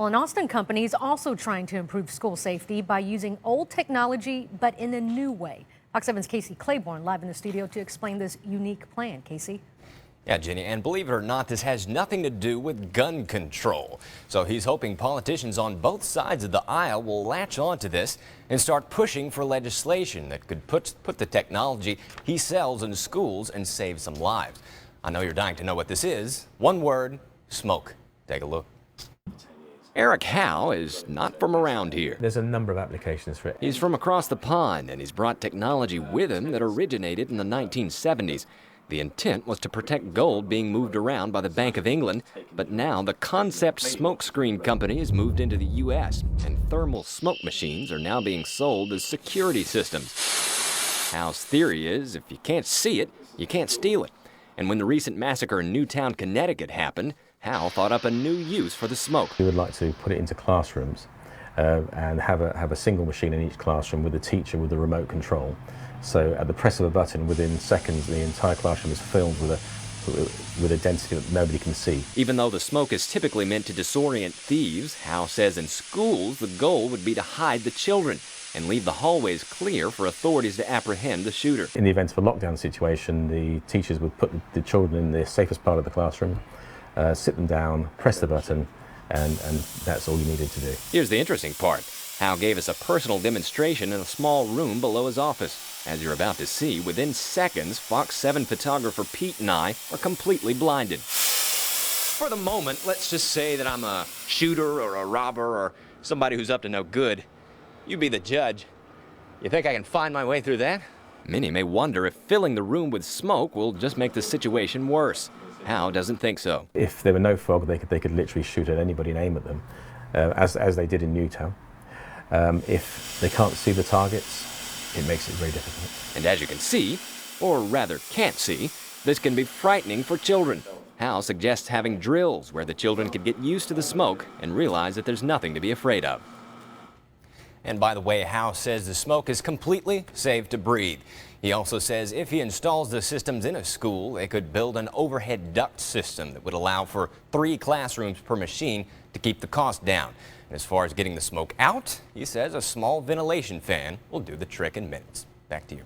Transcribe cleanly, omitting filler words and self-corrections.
Well, an Austin company is also trying to improve school safety by using old technology, but in a new way. Fox 7's Casey Claiborne live in the studio to explain this unique plan. Casey? Yeah, Jenny, and believe it or not, this has nothing to do with gun control. So he's hoping politicians on both sides of the aisle will latch on to this and start pushing for legislation that could put the technology he sells in schools and save some lives. I know you're dying to know what this is. One word: smoke. Take a look. Eric Howe is not from around here. There's a number of applications for it. He's from across the pond, and he's brought technology with him that originated in the 1970s. The intent was to protect gold being moved around by the Bank of England, but now the Concept Smokescreen Company has moved into the U.S., and thermal smoke machines are now being sold as security systems. Howe's theory is if you can't see it, you can't steal it. And when the recent massacre in Newtown, Connecticut happened, Howe thought up a new use for the smoke. We would like to put it into classrooms and have a single machine in each classroom with a teacher with a remote control. So at the press of a button, within seconds, the entire classroom is filled with a density that nobody can see. Even though the smoke is typically meant to disorient thieves, Howe says in schools the goal would be to hide the children and leave the hallways clear for authorities to apprehend the shooter. In the event of a lockdown situation, the teachers would put the children in the safest part of the classroom, sit them down, press the button, and that's all you needed to do. Here's the interesting part. Howe gave us a personal demonstration in a small room below his office. As you're about to see, within seconds, Fox 7 photographer Pete and I are completely blinded. For the moment, let's just say that I'm a shooter or a robber or somebody who's up to no good. You be the judge. You think I can find my way through that? Many may wonder if filling the room with smoke will just make the situation worse. Howe doesn't think so. If there were no fog, they could literally shoot at anybody and aim at them, as they did in Newtown. If they can't see the targets, it makes it very difficult. And as you can see, or rather can't see, this can be frightening for children. Howe suggests having drills where the children could get used to the smoke and realize that there's nothing to be afraid of. And by the way, Howe says the smoke is completely safe to breathe. He also says if he installs the systems in a school, they could build an overhead duct system that would allow for 3 classrooms per machine to keep the cost down. And as far as getting the smoke out, he says a small ventilation fan will do the trick in minutes. Back to you.